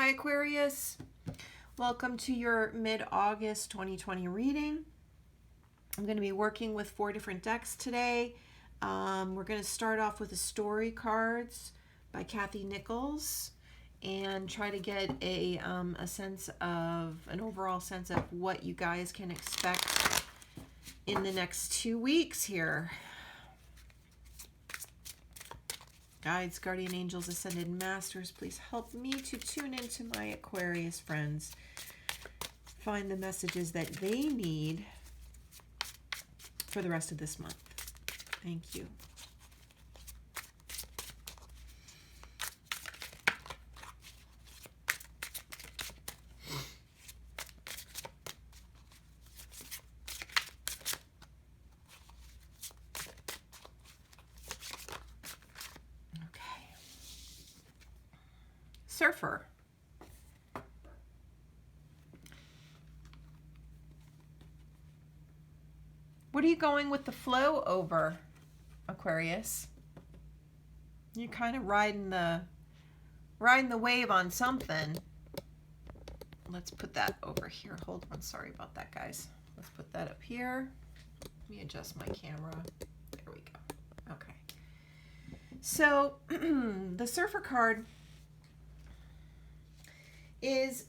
Hi Aquarius, welcome to your mid-August 2020 reading. I'm going to be working with 4 different decks today. We're going to start off with the story cards by Kathy Nichols and try to get a sense of, an overall sense of what you guys can expect in the next 2 weeks here. Guides, guardian angels, ascended masters, please help me to tune into my Aquarius friends. Find the messages that they need for the rest of this month. Thank you. Surfer. What are you going with the flow over, Aquarius? You're kind of riding the wave on something. Let's put that over here. Hold on, sorry about that, guys. Let's put that up here. Let me adjust my camera. There we go. Okay. So the Surfer card is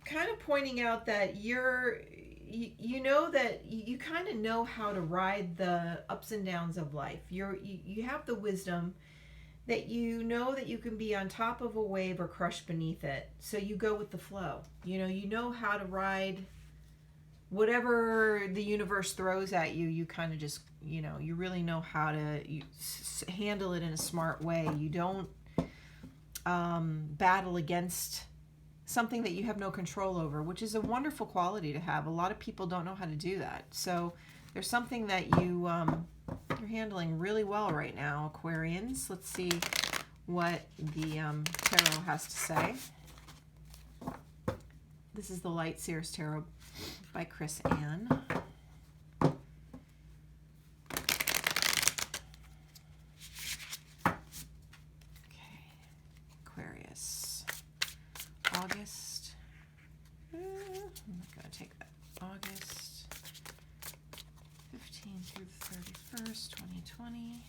kind of pointing out that you know that you kind of know how to ride the ups and downs of life. You have the wisdom that you know that you can be on top of a wave or crushed beneath it. So you go with the flow. You know how to ride whatever the universe throws at you. You kind of just, you really know how to handle it in a smart way. You don't battle against something that you have no control over, which is a wonderful quality to have. A lot of people don't know how to do that. So there's something that you're handling really well right now, Aquarians. Let's see what the tarot has to say. This is the Light Seers Tarot by Chris Ann. August. I'm not going to take that. August 15th through the 31st, 2020.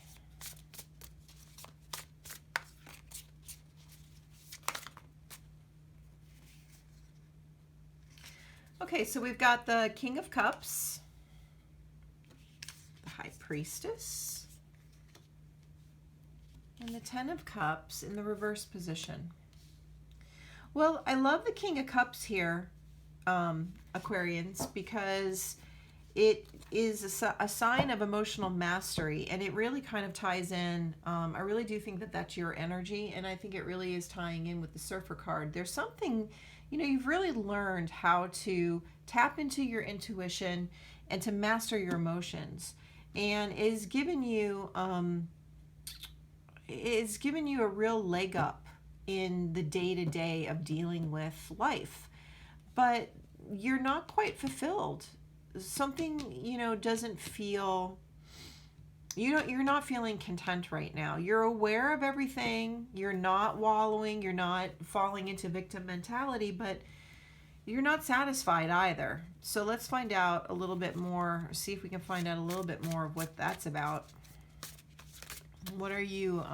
Okay, so we've got the King of Cups, the High Priestess, and the Ten of Cups in the reverse position. Well, I love the King of Cups here, Aquarians, because it is a sign of emotional mastery, and it really kind of ties in. I really do think that that's your energy, and I think it really is tying in with the Surfer card. There's something, you've really learned how to tap into your intuition and to master your emotions, and is giving you a real leg up in the day-to-day of dealing with life, but you're not quite fulfilled. Something, doesn't feel, you're not feeling content right now. You're aware of everything. You're not wallowing. You're not falling into victim mentality, but you're not satisfied either. So let's find out a little bit more, see if we can find out a little bit more of what that's about. What are you,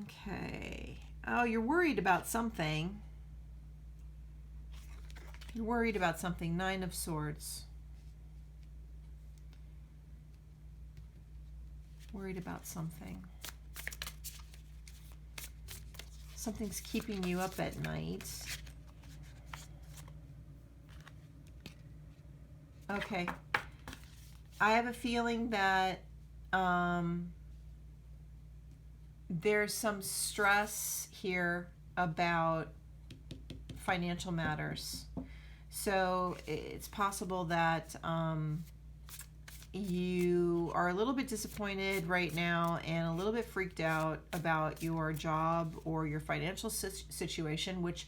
okay. Oh, you're worried about something. You're worried about something. 9 of Swords. Worried about something. Something's keeping you up at night. Okay. I have a feeling that there's some stress here about financial matters. So it's possible that you are a little bit disappointed right now and a little bit freaked out about your job or your financial situation, which,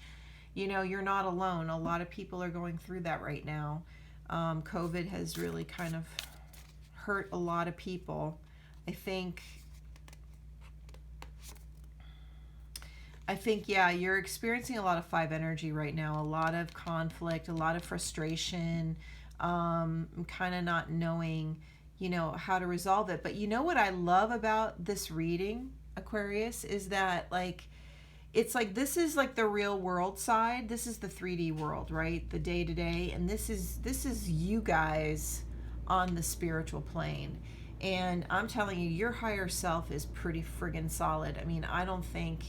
you're not alone. A lot of people are going through that right now. COVID has really kind of hurt a lot of people. I think I think, yeah, you're experiencing a lot of five energy right now, a lot of conflict, a lot of frustration, kind of not knowing, how to resolve it. But you know what I love about this reading, Aquarius, is that like, it's like this is like the real world side. This is the 3D world, right? The day to day, and this is you guys on the spiritual plane. And I'm telling you, your higher self is pretty friggin' solid. I mean, I don't think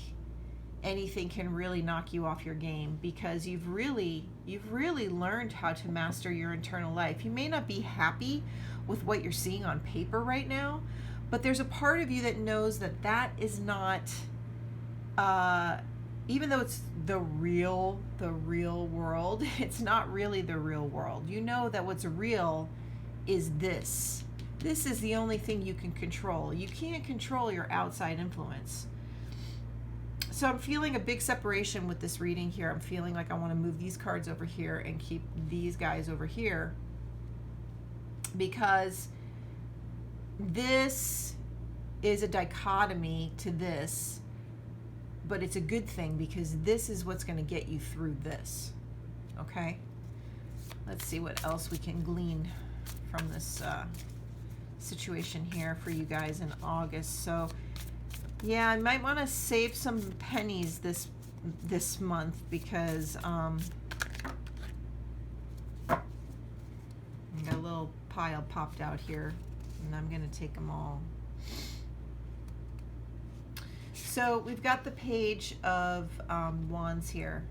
anything can really knock you off your game, because you've really learned how to master your internal life. You may not be happy with what you're seeing on paper right now, but there's a part of you that knows that that is not, even though it's the real world, it's not really the real world. You know that what's real is this. This is the only thing you can control. You can't control your outside influence. So I'm feeling a big separation with this reading here. I'm feeling like I want to move these cards over here and keep these guys over here, because this is a dichotomy to this, but it's a good thing because this is what's going to get you through this. Okay? Let's see what else we can glean from this situation here for you guys in August. So yeah, I might want to save some pennies this month, because I got a little pile popped out here, and I'm going to take them all. So we've got the Page of Wands here.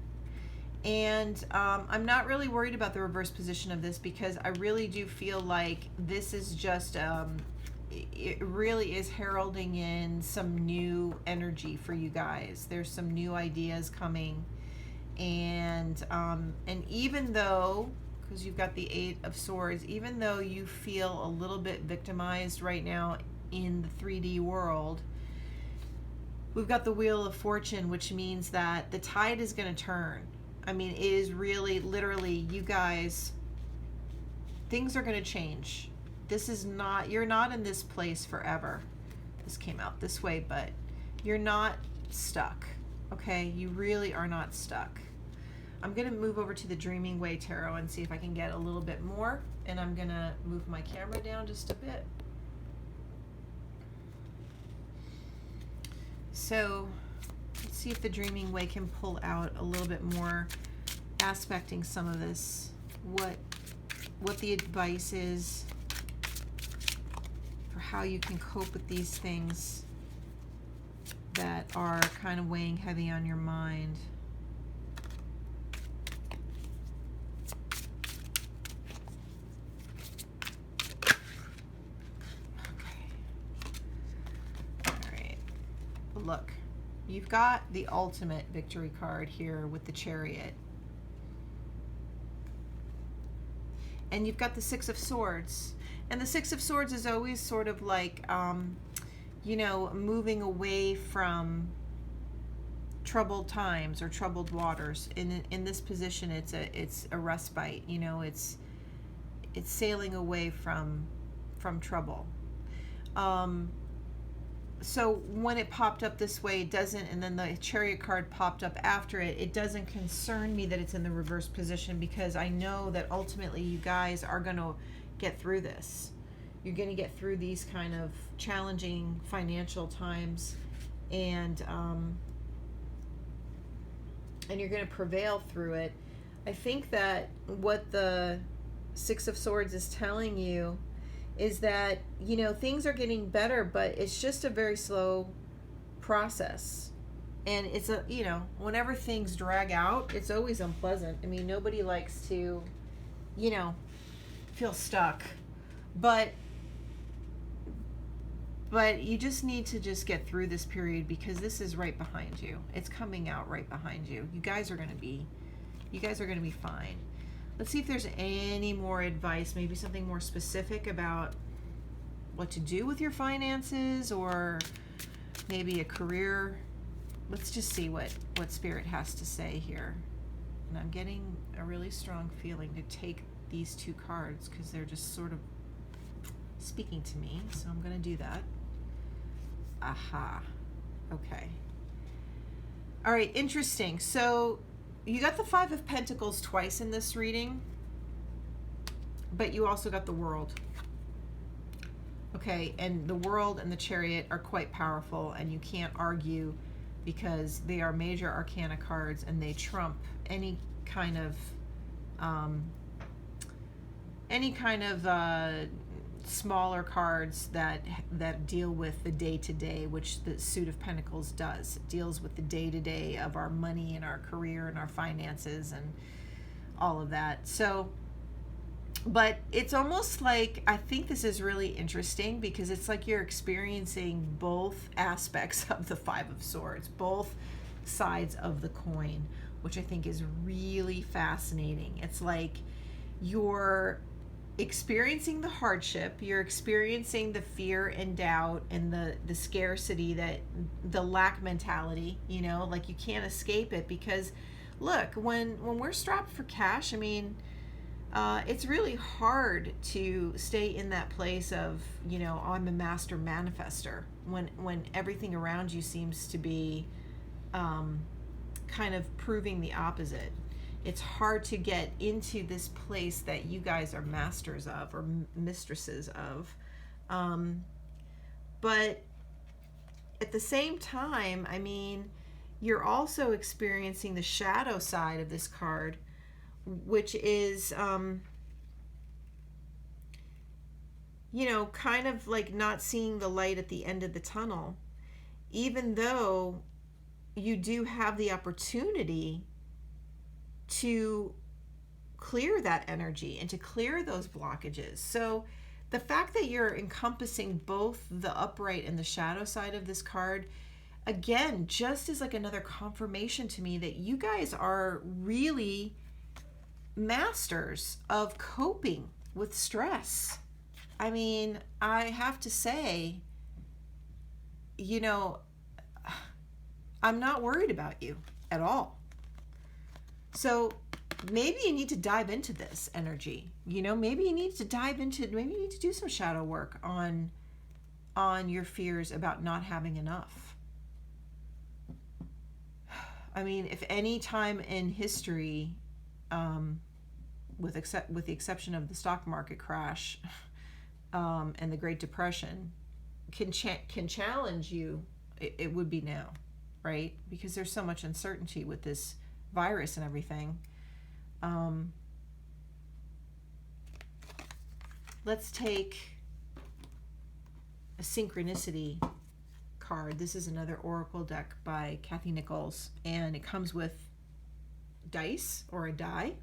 And I'm not really worried about the reverse position of this, because I really do feel like this is just, it really is heralding in some new energy for you guys. There's some new ideas coming. And even though, because you've got the Eight of Swords, even though you feel a little bit victimized right now in the 3D world, we've got the Wheel of Fortune, which means that the tide is going to turn. I mean, it is really, literally, you guys, things are going to change. This is not, you're not in this place forever. This came out this way, but you're not stuck, okay? You really are not stuck. I'm going to move over to the Dreaming Way Tarot and see if I can get a little bit more, and I'm going to move my camera down just a bit. So let's see if the Dreaming Way can pull out a little bit more, aspecting some of this, what the advice is for how you can cope with these things that are kind of weighing heavy on your mind. Look, you've got the ultimate victory card here with the Chariot. And you've got the Six of Swords. And the Six of Swords is always sort of like, moving away from troubled times or troubled waters. In this position, it's a respite. It's sailing away from trouble. So when it popped up this way, it doesn't, and then the Chariot card popped up after it, it doesn't concern me that it's in the reverse position, because I know that ultimately you guys are going to get through this. You're going to get through these kind of challenging financial times, and you're going to prevail through it. I think that what the Six of Swords is telling you is that, things are getting better, but it's just a very slow process. And it's whenever things drag out, it's always unpleasant. I mean, nobody likes to, feel stuck. But you just need to just get through this period, because this is right behind you. It's coming out right behind you. You guys are going to be fine. Let's see if there's any more advice, maybe something more specific about what to do with your finances, or maybe a career. Let's just see what Spirit has to say here. And I'm getting a really strong feeling to take these two cards, because they're just sort of speaking to me. So I'm going to do that. Aha. Okay. All right, interesting. So you got the Five of Pentacles twice in this reading, but you also got the World. Okay, and the World and the Chariot are quite powerful, and you can't argue because they are major arcana cards and they trump any kind of um, smaller cards that deal with the day-to-day, which the Suit of Pentacles does. It deals with the day-to-day of our money and our career and our finances and all of that. So, but it's almost like, I think this is really interesting because it's like you're experiencing both aspects of the Five of Swords, both sides of the coin, which I think is really fascinating. It's like you're experiencing the hardship, you're experiencing the fear and doubt and the scarcity, that the lack mentality, you know, like you can't escape it. Because look, when we're strapped for cash, I mean, it's really hard to stay in that place of, you know, I'm a master manifester when everything around you seems to be kind of proving the opposite. It's hard to get into this place that you guys are masters of or mistresses of. But at the same time, I mean, you're also experiencing the shadow side of this card, which is, you know, kind of like not seeing the light at the end of the tunnel, even though you do have the opportunity to clear that energy and to clear those blockages. So the fact that you're encompassing both the upright and the shadow side of this card, again, just is like another confirmation to me that you guys are really masters of coping with stress. I mean, I have to say, you know, I'm not worried about you at all. So maybe you need to dive into this energy. You know, maybe you need to maybe you need to do some shadow work on your fears about not having enough. I mean, if any time in history, with the exception of the stock market crash and the Great Depression, can challenge you, it would be now, right? Because there's so much uncertainty with this virus and everything. Let's take a synchronicity card. This is another oracle deck by Kathy Nichols, and it comes with dice or a die.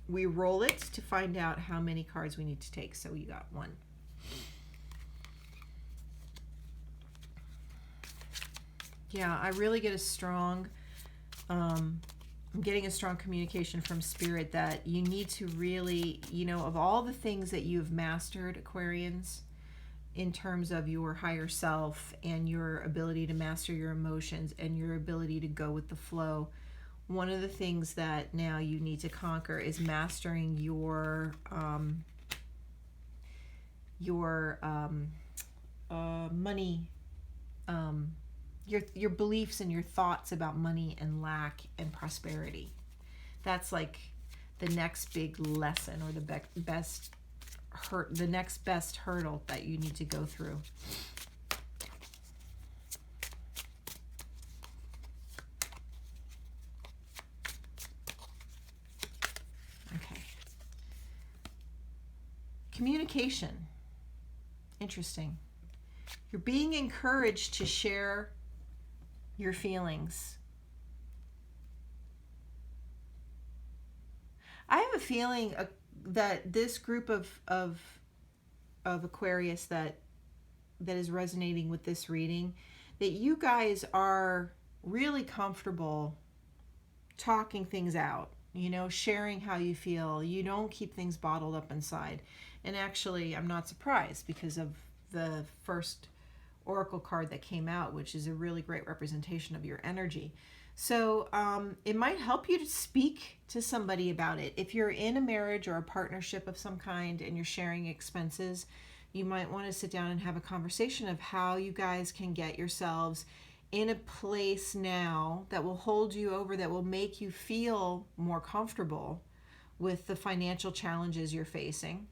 We roll it to find out how many cards we need to take. So you got one. Yeah, I really get a strong, I'm getting a strong communication from Spirit that you need to really, you know, of all the things that you've mastered, Aquarians, in terms of your higher self and your ability to master your emotions and your ability to go with the flow, one of the things that now you need to conquer is mastering your money, your beliefs and your thoughts about money and lack and prosperity. That's like the next big lesson, or the next best hurdle that you need to go through. Okay. Communication. Interesting. You're being encouraged to share your feelings. I have a feeling that this group of Aquarius that is resonating with this reading, that you guys are really comfortable talking things out, you know, sharing how you feel. You don't keep things bottled up inside. And actually, I'm not surprised because of the first oracle card that came out, which is a really great representation of your energy. So it might help you to speak to somebody about it. If you're in a marriage or a partnership of some kind and you're sharing expenses, you might want to sit down and have a conversation of how you guys can get yourselves in a place now that will hold you over, that will make you feel more comfortable with the financial challenges you're facing.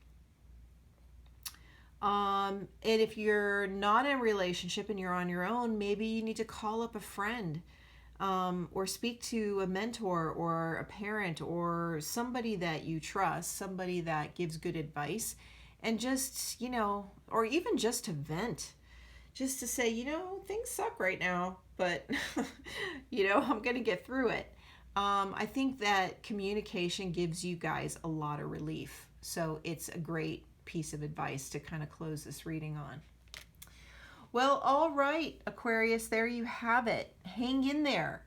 And if you're not in a relationship and you're on your own, maybe you need to call up a friend, or speak to a mentor or a parent or somebody that you trust, somebody that gives good advice, and just, or even just to vent, just to say, things suck right now, but, I'm going to get through it. I think that communication gives you guys a lot of relief. So it's a great piece of advice to kind of close this reading on. Well, all right, Aquarius, there you have it. Hang in there.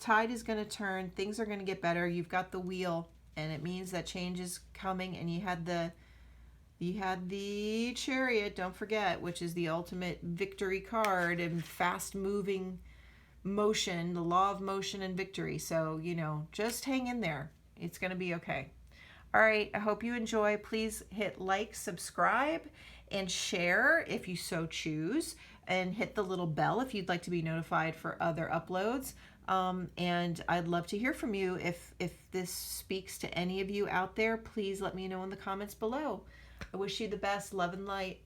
Tide is going to turn. Things are going to get better. You've got the wheel, and it means that change is coming. And you had the Chariot, don't forget, which is the ultimate victory card and fast moving motion, the law of motion and victory. So, just hang in there. It's going to be okay. All right, I hope you enjoy. Please hit like, subscribe, and share if you so choose, and hit the little bell if you'd like to be notified for other uploads. And I'd love to hear from you. If this speaks to any of you out there, please let me know in the comments below. I wish you the best. Love and light.